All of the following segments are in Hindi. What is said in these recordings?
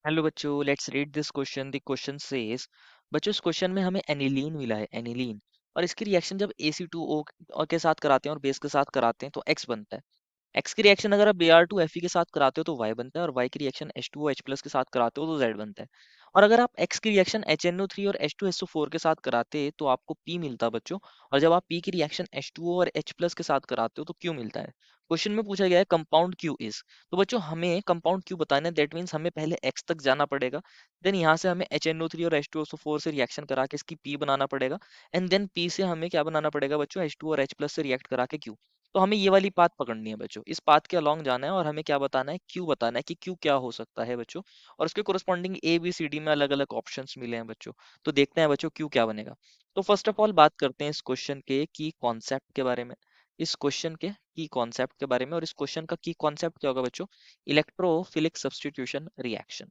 हेलो बच्चों, let's read this question. The question says, बच्चों इस क्वेश्चन में हमें एनिलीन मिला है, एनिलीन। और इसकी रिएक्शन जब AC2O के साथ कराते हैं और बेस के साथ कराते हैं तो X बनता है। X की रिएक्शन अगर आप Br2Fe के साथ कराते हो तो Y बनता है, और Y की रिएक्शन H2OH प्लस के साथ कराते हो तो Z बनता है। और अगर आप X की रिएक्शन HNO3 और H2SO4 के साथ कराते तो आपको P मिलता बच्चों। और जब आप P की रिएक्शन H2O और H प्लस के साथ कराते हो तो Q मिलता है। क्वेश्चन में पूछा गया है कंपाउंड Q इज। तो बच्चों हमें कंपाउंड Q बताना है, दैट मीन्स हमें पहले X तक जाना पड़ेगा। देन यहाँ से हमें HNO3 और H2SO4 से रिएक्शन करा के इसकी P बनाना पड़ेगा। एंड देन P से हमें क्या बनाना पड़ेगा बच्चों, H2 और H प्लस से रिएक्ट करा के Q। तो हमें ये वाली पाथ पकड़नी है बच्चों, इस पाथ के अलोंग जाना है और हमें क्या बताना है, क्यू बताना है कि क्यू क्या हो सकता है बच्चों। और उसके corresponding A B C D में अलग अलग ऑप्शंस मिले हैं बच्चों। तो देखते हैं बच्चों क्यू क्या बनेगा। तो फर्स्ट ऑफ ऑल बात करते हैं इस क्वेश्चन के की कॉन्सेप्ट के बारे में। इस क्वेश्चन के की कॉन्सेप्ट के बारे में, और इस क्वेश्चन का की कॉन्सेप्ट क्या होगा बच्चों, इलेक्ट्रोफिलिक सब्स्टिट्यूशन रिएक्शन।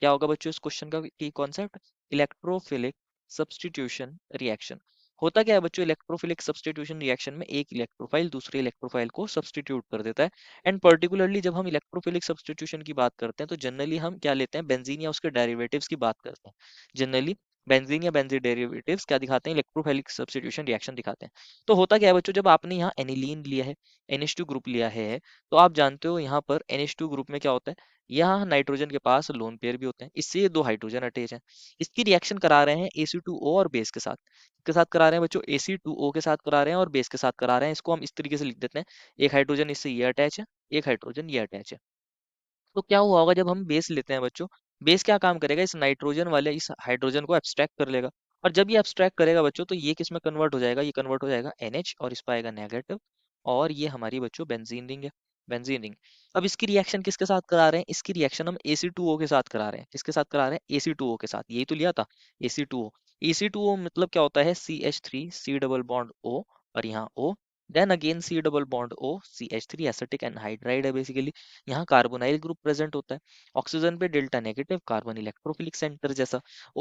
क्या होगा बच्चों इस क्वेश्चन का की कॉन्सेप्ट, इलेक्ट्रोफिलिक सब्स्टिट्यूशन रिएक्शन। होता क्या है बच्चों, इलेक्ट्रोफिलिक सब्स्टिट्यूशन रिएक्शन में एक इलेक्ट्रोफाइल दूसरे इलेक्ट्रोफाइल को सब्स्टिट्यूट कर देता है। एंड पर्टिकुलरली जब हम इलेक्ट्रोफिलिक सब्स्टिट्यूशन की बात करते हैं तो जनरली हम क्या लेते हैं, बेंजीन या उसके डेरिवेटिव्स की बात करते हैं। जनरली बेंजीन या बेंजीन डेरिवेटिव्स क्या दिखाते हैं, इलेक्ट्रोफिलिक सब्स्टिट्यूशन रिएक्शन दिखाते हैं। तो होता क्या है बच्चों, जब आपने यहाँ एनिलीन लिया है, NH2 ग्रुप लिया है, तो आप जानते हो यहाँ पर NH2 ग्रुप में क्या होता है, यहाँ नाइट्रोजन के पास लोन पेयर भी होते हैं, इससे ये दो हाइड्रोजन अटैच हैं। इसकी रिएक्शन करा रहे हैं AC2O और बेस के साथ करा रहे हैं बच्चों, AC2O के साथ करा रहे हैं और बेस के साथ करा रहे हैं। इसको हम इस तरीके से लिख देते हैं, एक हाइड्रोजन इससे ये अटैच है, एक हाइड्रोजन ये अटैच है। तो क्या हुआ होगा जब हम बेस लेते हैं बच्चों, बेस क्या काम करेगा, इस नाइट्रोजन वाले इस हाइड्रोजन को एब्स्ट्रैक्ट कर लेगा। और जब ये एब्स्ट्रैक्ट करेगा बच्चों तो ये किस में कन्वर्ट हो जाएगा, ये कन्वर्ट हो जाएगा NH, और इस पर आएगा नेगेटिव। और ये हमारी बच्चों बेंजीन रिंग है, बेंजीन रिंग। अब इसकी रिएक्शन किसके साथ करा रहे हैं, इसकी रिएक्शन हम AC2O के साथ करा रहे हैं। किसके साथ करा रहे हैं, AC2O के साथ, यही तो लिया था AC2O। AC2O मतलब क्या होता है, CH3 C double bond O, और यहाँ O, then again C double bond O, CH3 acetic anhydride है बेसिकली। यहाँ कार्बोनाइल ग्रुप प्रेजेंट होता है। ऑक्सीजन पे delta negative, carbon electrophilic centre जैसा।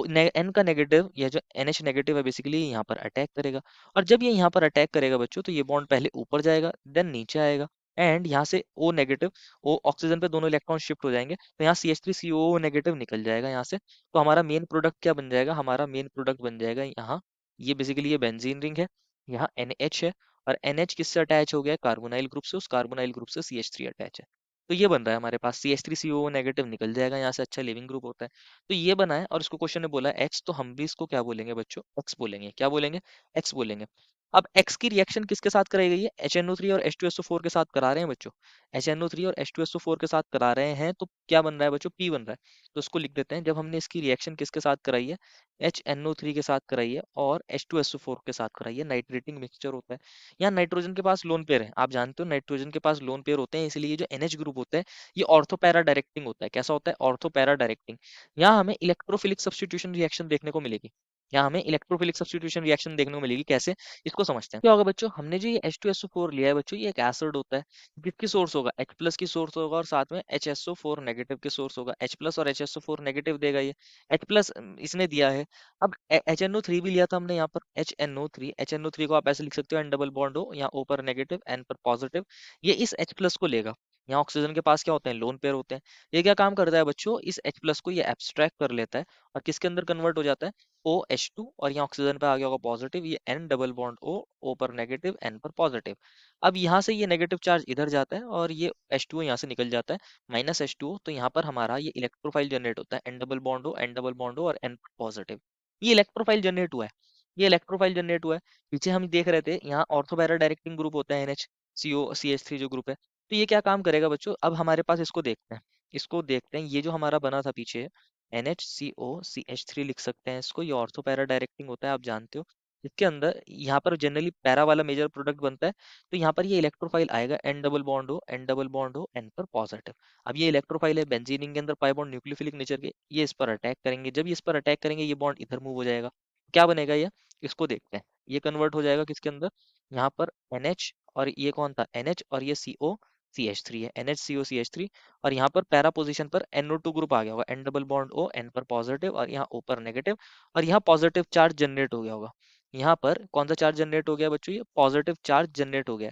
एन का नेगेटिव, या जो NH नेगेटिव है बेसिकली यहाँ पर अटैक करेगा। और जब ये यहाँ पर अटैक करेगा बच्चों तो ये बॉन्ड पहले ऊपर जाएगा देन नीचे आएगा। एंड यहाँ से O नेगेटिव, ओ ऑक्सीजन पे दोनों इलेक्ट्रॉन शिफ्ट हो जाएंगे तो यहाँ CH3COO नेगेटिव निकल जाएगा यहाँ से। तो हमारा मेन प्रोडक्ट क्या बन जाएगा, हमारा मेन प्रोडक्ट बन जाएगा यहाँ, ये बेसिकली ये बेंजीन रिंग है, यहाँ NH है। और NH किससे अटैच हो गया है, कार्बोनाइल ग्रुप से, उस कार्बोनाइल ग्रुप से CH3 अटैच है। तो ये बन रहा है हमारे पास, CH3COO नेगेटिव निकल जाएगा यहाँ से, अच्छा लिविंग ग्रुप होता है। तो ये बना है, और इसको क्वेश्चन ने बोला X, तो हम भी इसको क्या बोलेंगे बच्चों, X बोलेंगे। क्या बोलेंगे, X बोलेंगे। अब X की रिएक्शन किसके साथ कराई गई है, HNO3 और H2SO4 के साथ करा रहे हैं बच्चों। HNO3 और H2SO4 के साथ करा रहे हैं तो क्या बन रहा है बच्चों, P बन रहा है। तो उसको लिख देते हैं, जब हमने इसकी रिएक्शन किसके साथ कराई है, HNO3 के साथ कराई है और H2SO4 के साथ कराई है, नाइट्रेटिंग मिक्सचर होता है। यहाँ नाइट्रोजन के पास लोन पेयर है, आप जानते हो नाइट्रोजन के पास लोन पेयर होते हैं, इसलिए ये जो NH ग्रुप होता है ये ऑर्थो पैरा डायरेक्टिंग होता है। कैसा होता है, ऑर्थो पैरा डायरेक्टिंग। यहाँ हमें इलेक्ट्रोफिलिक सब्स्टिट्यूशन रिएक्शन देखने को मिलेगी। यहाँ हमें इलेक्ट्रोफिलिक सब्स्टिट्यूशन रिएक्शन देखने को मिलेगी, कैसे, इसको समझते हैं। क्या होगा बच्चों, हमने जो ये H2SO4 लिया है बच्चों, ये एक एसिड होता है। किसकी सोर्स होगा, H प्लस की सोर्स होगा, और साथ में HSO4 नेगेटिव की सोर्स होगा। H प्लस और HSO4 नेगेटिव देगा ये, H प्लस इसने दिया है। अब HNO3 भी लिया था हमने यहाँ पर, HNO3 को आप ऐसे लिख सकते हो, N डबल बॉन्ड हो, यहाँ O पर नेगेटिव N पर पॉजिटिव। ये इस H प्लस को लेगा। यहाँ ऑक्सीजन के पास क्या होते हैं, लोन पेयर होते हैं। ये क्या काम करता है बच्चों, इस H प्लस को ये एब्स्ट्रैक्ट कर लेता है और किसके अंदर कन्वर्ट हो जाता है, OH2, और यहाँ ऑक्सीजन पे आ गया होगा पॉजिटिव, ये N डबल बॉन्ड O पर नेगेटिव N पर पॉजिटिव। अब यहाँ से ये नेगेटिव चार्ज इधर जाता है और ये H2O यहाँ से निकल जाता है, माइनस H2O। तो यहाँ पर हमारा ये इलेक्ट्रोफाइल जनरेट होता है, N double bond O N double bond O और N पॉजिटिव। ये इलेक्ट्रोफाइल जनरेट हुआ है, ये इलेक्ट्रोफाइल जनरेट हुआ है। पीछे हम देख रहे थे यहाँ ऑर्थोपैरा डायरेक्टिंग ग्रुप होता है, NH CO CH3 जो ग्रुप है। तो ये क्या काम करेगा बच्चों, अब हमारे पास इसको देखते हैं, इसको देखते हैं, ये जो हमारा बना था पीछे NHCOCH3 लिख सकते हैं इसको, ये ऑर्थो पैरा डायरेक्टिंग होता है, आप जानते हो। इसके अंदर यहाँ पर जनरली पैरा वाला मेजर प्रोडक्ट बनता है। तो यहाँ पर ये इलेक्ट्रोफाइल आएगा, N डबल बॉन्ड हो N डबल बॉन्ड हो N पर पॉजिटिव। अब ये इलेक्ट्रोफाइल है, बेंजीन रिंग के अंदर पाई बॉन्ड न्यूक्लियोफिलिक नेचर के, ये इस पर अटैक करेंगे। जब ये इस पर अटैक करेंगे ये बॉन्ड इधर मूव हो जाएगा। क्या बनेगा ये, इसको देखते हैं। ये कन्वर्ट हो जाएगा किसके अंदर, यहाँ पर NH, और ये कौन था NH, और ये COCH3 है, NHCOCH3। और यहाँ पर पैरा पोजीशन पर NO2 ग्रुप आ गया होगा, N double bond O N पर पॉजिटिव और यहाँ O पर नेगेटिव। और यहाँ पॉजिटिव चार्ज जनरेट हो गया होगा। यहाँ पर कौन सा चार्ज जनरेट हो गया बच्चों, ये पॉजिटिव चार्ज जनरेट हो गया।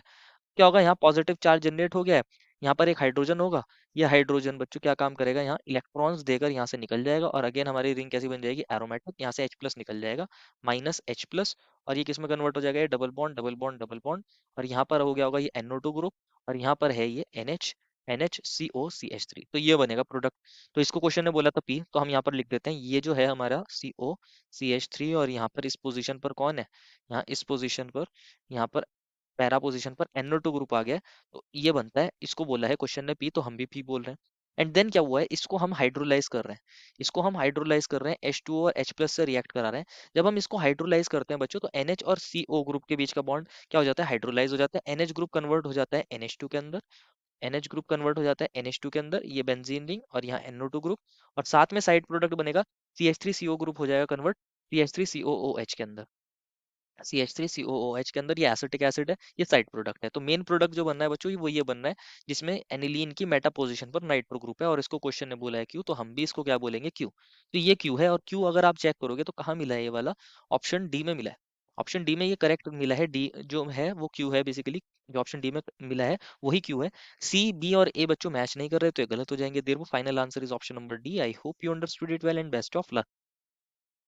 क्या होगा, यहाँ पॉजिटिव चार्ज जनरेट हो गया है। यहाँ पर एक हाइड्रोजन होगा, ये हाइड्रोजन बच्चों क्या काम करेगा, यहाँ इलेक्ट्रॉन्स देकर यहाँ से निकल जाएगा, और अगेन हमारी रिंग कैसी बन जाएगी, एरोमेटिक, यहाँ से H प्लस निकल जाएगा, माइनस H प्लस, और ये किस में कन्वर्ट हो जाएगा, ये double bond double bond double bond, और यहाँ पर हो गया होगा ये NO2 ग्रुप, और यहाँ पर है ये NHCO CH3, तो ये बनेगा प्रोडक्ट। तो इसको क्वेश्चन ने बोला था P, तो हम यहाँ पर लिख देते हैं, ये जो है हमारा COCH3, और यहाँ पर इस पोजीशन पर कौन है, यहाँ इस पोजीशन पर, यहाँ पर पैरा पोजीशन पर NO2 ग्रुप आ गया है, तो ये बनता है, इसको बोला है क्वेश्चन ने P, तो हम भी P बोल रहे हैं। एंड देन क्या हुआ है, इसको हम हाइड्रोलाइज कर रहे हैं, इसको हम हाइड्रोलाइज कर रहे हैं, H2O और H प्लस से रिएक्ट करा रहे हैं। जब हम इसको हाइड्रोलाइज करते हैं बच्चों, तो NH और CO ग्रुप के बीच का बॉन्ड क्या हो जाता है, हाइड्रोलाइज हो जाता है, NH ग्रुप कन्वर्ट हो जाता है NH2 के अंदर, NH ग्रुप कन्वर्ट हो जाता है NH2 के अंदर, ये बेंजीन रिंग, और यहाँ NO2 ग्रुप, और साथ में साइड प्रोडक्ट बनेगा, CH3CO ग्रुप हो जाएगा कन्वर्ट CH3COOH के अंदर, CH3COOH के अंदर, ये एसिटिक एसिड है, ये साइड प्रोडक्ट है। तो मेन प्रोडक्ट जो बनना है बच्चों, वो ये बनना है, जिसमें एनिलीन की मेटा पोजीशन पर नाइट्रो ग्रुप है, और इसको क्वेश्चन ने बोला है क्यू, तो हम भी इसको क्या बोलेंगे, क्यू। तो ये क्यू है, और क्यू अगर आप चेक करोगे तो कहाँ मिला है ये वाला, ऑप्शन डी में मिला है। ऑप्शन डी में ये करेक्ट मिला है, डी जो है वो क्यू है बेसिकली, जो ऑप्शन डी में मिला है वही क्यू है। सी, बी और ए बच्चों मैच नहीं कर रहे, तो ये गलत हो जाएंगे, there final answer is option number D. I hope you understood it well, and best of luck.